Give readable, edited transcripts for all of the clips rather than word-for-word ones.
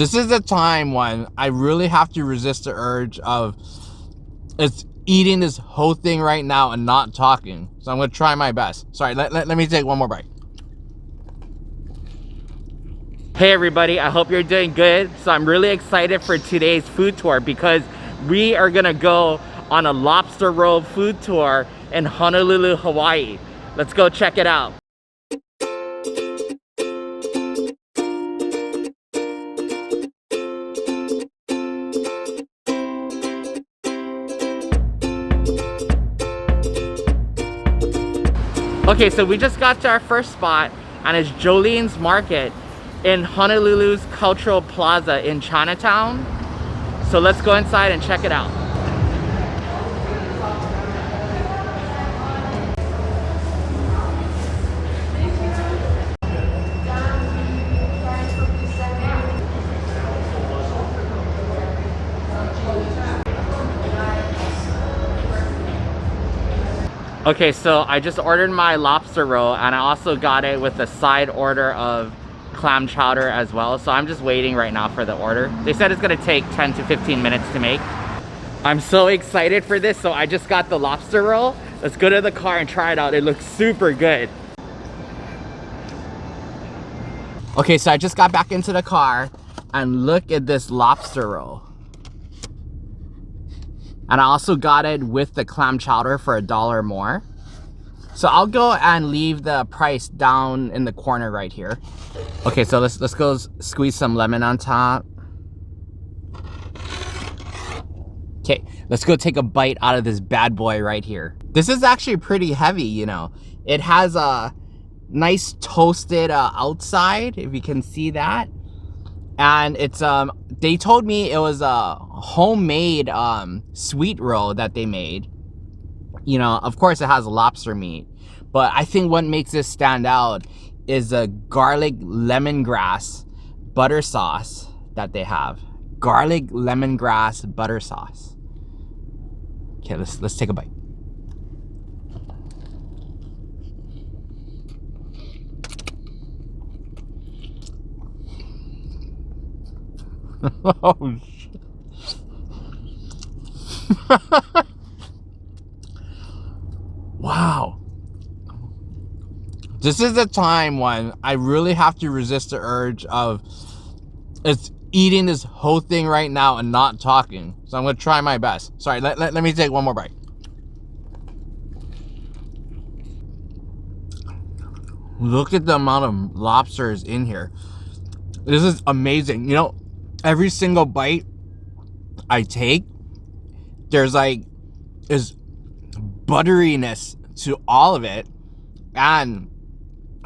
This is the time when I really have to resist the urge of eating this whole thing right now and not talking. So I'm going to try my best. Sorry, let me take one more bite. Hey everybody, I hope you're doing good. So I'm really excited for today's food tour because we are going to go on a lobster roll food tour in Honolulu, Hawaii. Let's go check it out. Okay, so we just got to our first spot, and it's Jolene's Market in Honolulu's Cultural Plaza in Chinatown. So let's go inside and check it out. Okay, so I just ordered my lobster roll, and I also got it with a side order of clam chowder as well. So I'm just waiting right now for the order. They said it's gonna take 10 to 15 minutes to make. I'm so excited for this. So I just got the lobster roll. Let's go to the car and try it out. It looks super good. Okay, so I just got back into the car, and look at this lobster roll. And I also got it with the clam chowder for $1 more. So I'll go and leave the price down in the corner right here. Okay, so let's go squeeze some lemon on top. Okay, let's go take a bite out of this bad boy right here. This is actually pretty heavy, you know. It has a nice toasted outside, if you can see that. And it's they told me it was a homemade sweet roll that they made. You know, of course it has lobster meat, but I think what makes this stand out is a garlic lemongrass butter sauce that they have. Garlic lemongrass butter sauce. Okay, let's take a bite. Oh shit. Wow. This is the time when I really have to resist the urge of eating this whole thing right now and not talking. So I'm going to try my best. Sorry, let me take one more bite. Look at the amount of lobsters in here. This is amazing. You know, every single bite I take, there's like this butteriness to all of it, and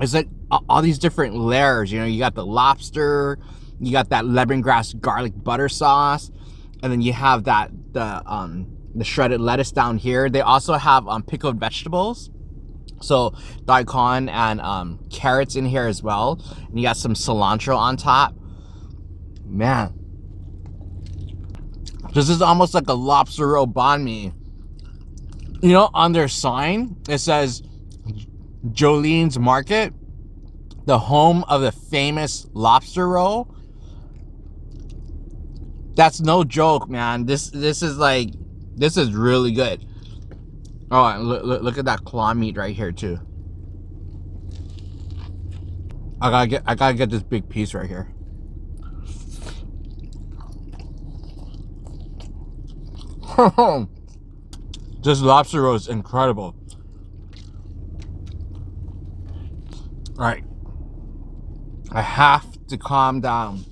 it's like all these different layers. You know, you got the lobster, you got that lemongrass garlic butter sauce, and then you have that the shredded lettuce down here. They also have pickled vegetables, so daikon and carrots in here as well, and you got some cilantro on top. Man, this is almost like a lobster roll banh mi. You know, on their sign it says Jolene's Market, the home of the famous lobster roll. That's no joke, man. This is like, this is really good. Oh, and look at that claw meat right here too. I gotta get this big piece right here. This lobster roll is incredible. All right, I have to calm down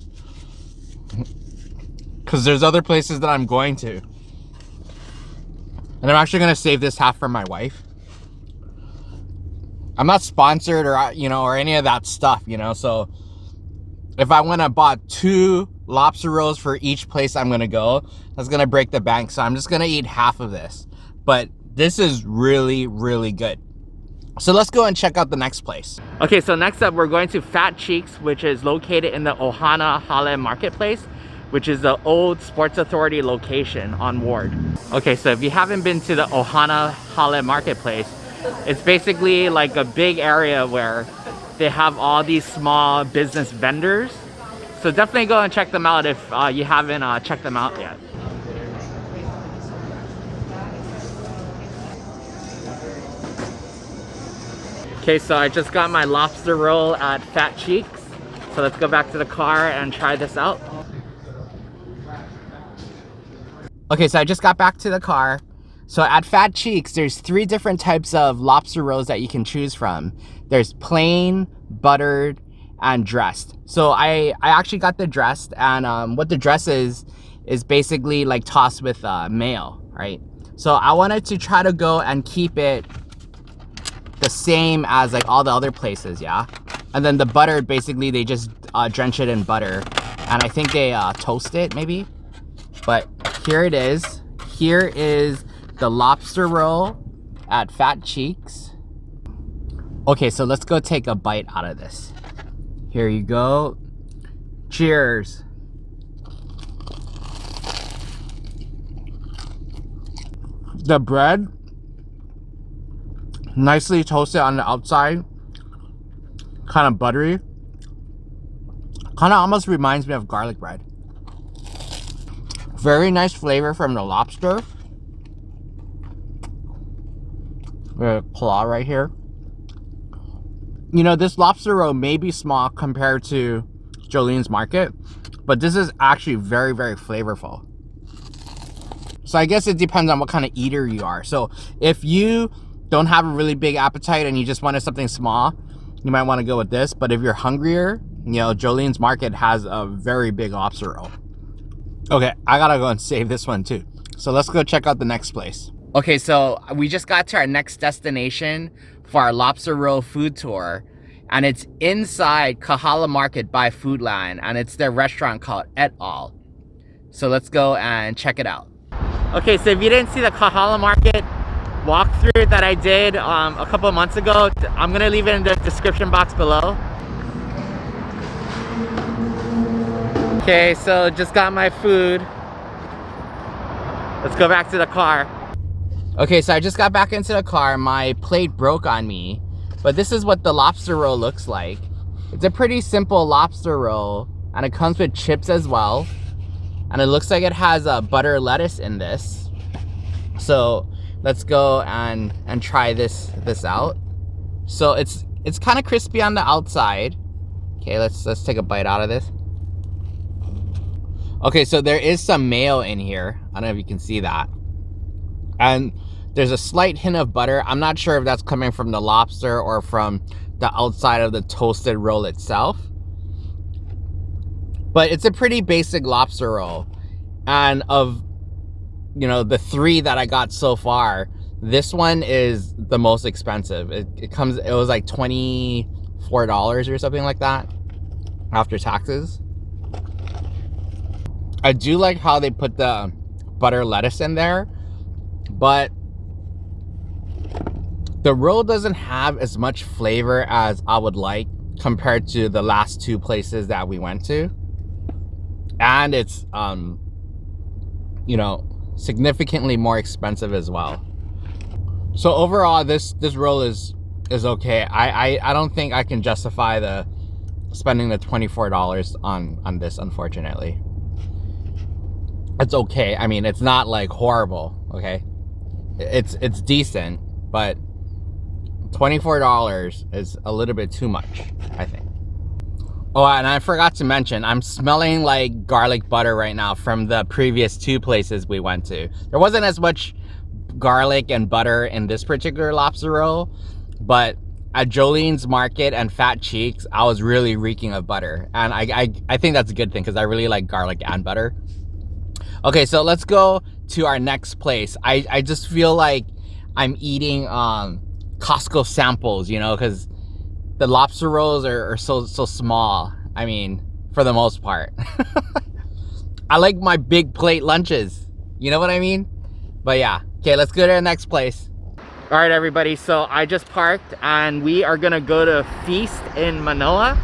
because there's other places that I'm going to, and I'm actually gonna save this half for my wife. I'm not sponsored or, you know, or any of that stuff, you know. So if I went and bought 2 lobster rolls for each place I'm gonna go, that's gonna break the bank. So I'm just gonna eat half of this. But this is really, really good. So let's go and check out the next place. Okay, so next up we're going to Fat Cheeks, which is located in the Ohana Hale Marketplace, which is the old Sports Authority location on Ward. Okay, so if you haven't been to the Ohana Hale Marketplace, it's basically like a big area where they have all these small business vendors. So definitely go and check them out if you haven't checked them out yet. Okay, so I just got my lobster roll at Fat Cheeks. So let's go back to the car and try this out. Okay, so I just got back to the car. So at Fat Cheeks, there's 3 different types of lobster rolls that you can choose from. There's plain, buttered, and dressed. So I actually got the dressed, and what the dress is basically like tossed with mayo, right? So I wanted to try to go and keep it the same as like all the other places, yeah? And then the buttered, basically they just drench it in butter, and I think they toast it maybe. But here it is. Here is the lobster roll at Fat Cheeks. Okay, so let's go take a bite out of this. Here you go. Cheers. The bread, nicely toasted on the outside, kind of buttery. Kind of almost reminds me of garlic bread. Very nice flavor from the lobster. The claw right here. You know, this lobster roll may be small compared to Jolene's Market, but this is actually very, very flavorful. So I guess it depends on what kind of eater you are. So if you don't have a really big appetite and you just wanted something small, you might want to go with this. But if you're hungrier, you know, Jolene's Market has a very big lobster roll. Okay, I gotta go and save this one too. So let's go check out the next place. Okay, so we just got to our next destination for our Lobster Roll Food Tour. And it's inside Kahala Market by Foodland. And it's their restaurant called Et Al. So let's go and check it out. Okay, so if you didn't see the Kahala Market walkthrough that I did a couple of months ago, I'm gonna leave it in the description box below. Okay, so just got my food. Let's go back to the car. Okay, so I just got back into the car. My plate broke on me, but this is what the lobster roll looks like. It's a pretty simple lobster roll, and it comes with chips as well. And it looks like it has a butter lettuce in this. So let's go and try this out. So it's kind of crispy on the outside. Okay, let's take a bite out of this. Okay, so there is some mayo in here. I don't know if you can see that. And there's a slight hint of butter. I'm not sure if that's coming from the lobster or from the outside of the toasted roll itself. But it's a pretty basic lobster roll. And of, you know, the 3 that I got so far, this one is the most expensive. It was like $24 or something like that after taxes. I do like how they put the butter lettuce in there, but the roll doesn't have as much flavor as I would like compared to the last 2 places that we went to. And it's, you know, significantly more expensive as well. So overall, this roll is okay. I don't think I can justify the spending the $24 on this, unfortunately. It's okay. I mean, it's not like horrible, okay? It's decent, but $24 is a little bit too much, I think. Oh, and I forgot to mention, I'm smelling like garlic butter right now from the previous 2 places we went to. There wasn't as much garlic and butter in this particular lobster roll, but at Jolene's Market and Fat Cheeks, I was really reeking of butter. And I think that's a good thing because I really like garlic and butter. Okay, so let's go to our next place. I just feel like I'm eating Costco samples, you know, because the lobster rolls are so small. I mean, for the most part. I like my big plate lunches. You know what I mean? But yeah. Okay, let's go to the next place. All right, everybody. So I just parked and we are going to go to Feast in Manoa.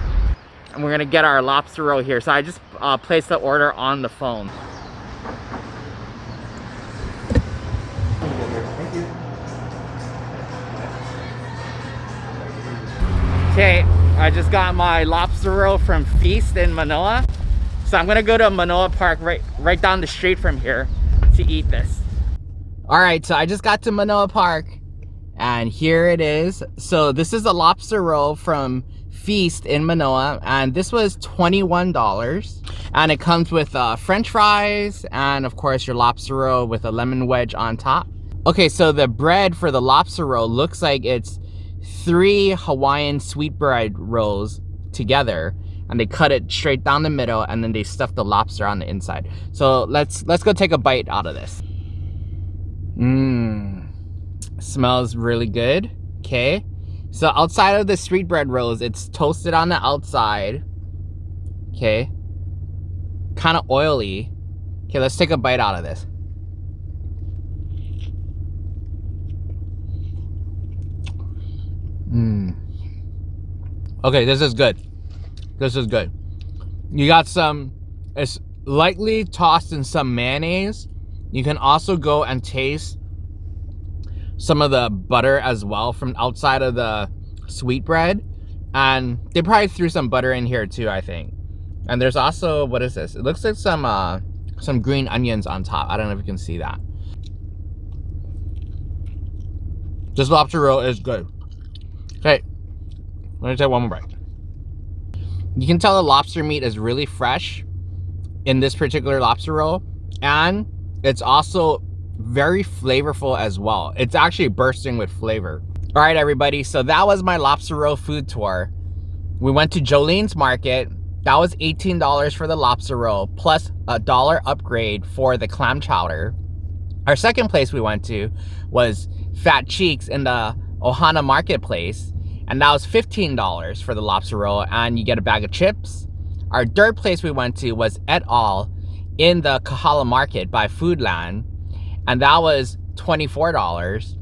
And we're going to get our lobster roll here. So I just placed the order on the phone. Okay, I just got my lobster roll from Feast in Manoa. So I'm gonna go to Manoa Park right down the street from here to eat this. All right, so I just got to Manoa Park and here it is. So this is a lobster roll from Feast in Manoa, and this was $21. And it comes with French fries and of course your lobster roll with a lemon wedge on top. Okay, so the bread for the lobster roll looks like it's 3 Hawaiian sweetbread rolls together, and they cut it straight down the middle, and then they stuff the lobster on the inside. So let's go take a bite out of this. Smells really good. Okay, so outside of the sweetbread rolls, it's toasted on the outside. Okay, kind of oily. Okay, let's take a bite out of this. Okay, this is good. This is good. You got some, it's lightly tossed in some mayonnaise. You can also go and taste some of the butter as well from outside of the sweetbread. And they probably threw some butter in here too, I think. And there's also, what is this? It looks like some green onions on top. I don't know if you can see that. This lobster roll is good. Okay, let me take one more bite. You can tell the lobster meat is really fresh in this particular lobster roll, and it's also very flavorful as well. It's actually bursting with flavor. All right, everybody, so that was my lobster roll food tour. We went to Jolene's Market. That was $18 for the lobster roll, plus $1 upgrade for the clam chowder. Our second place we went to was Fat Cheeks in the Ohana marketplace, and that was $15 for the lobster roll, and you get a bag of chips. Our third place we went to was Et al in the Kahala Market by Foodland, and that was $24.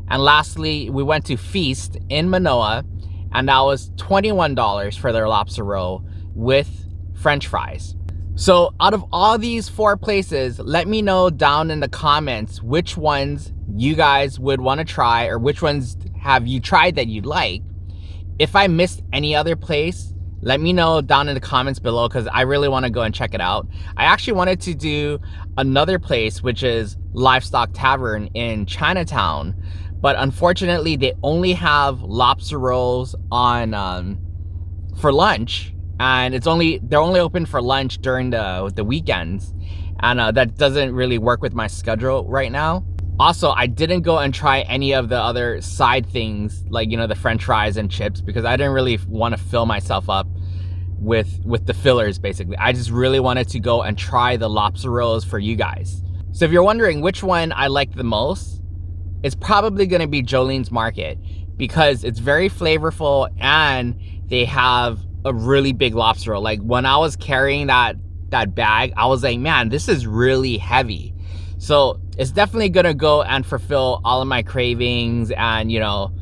And lastly, we went to Feast in Manoa, and that was $21 for their lobster roll with French fries. So out of all these 4 places, let me know down in the comments which ones you guys would want to try, or which ones have you tried that you'd like. If I missed any other place, let me know down in the comments below, because I really want to go and check it out. I actually wanted to do another place, which is Livestock Tavern in Chinatown, but unfortunately they only have lobster rolls on for lunch, and they're only open for lunch during the weekends, and that doesn't really work with my schedule right now. Also, I didn't go and try any of the other side things, like, you know, the French fries and chips, because I didn't really want to fill myself up with the fillers, basically. I just really wanted to go and try the lobster rolls for you guys. So if you're wondering which one I liked the most, it's probably going to be Jolene's Market, because it's very flavorful and they have a really big lobster roll. Like, when I was carrying that bag, I was like, man, this is really heavy. So it's definitely gonna go and fulfill all of my cravings, and you know,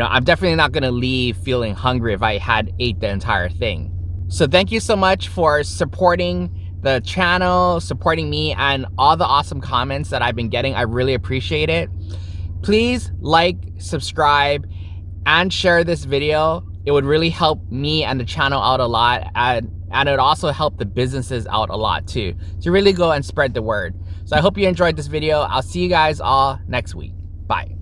I'm definitely not gonna leave feeling hungry if I had ate the entire thing. So thank you so much for supporting the channel, supporting me, and all the awesome comments that I've been getting. I really appreciate it. Please like, subscribe, and share this video. It would really help me and the channel out a lot, and it would also help the businesses out a lot too, to really go and spread the word. So I hope you enjoyed this video. I'll see you guys all next week. Bye.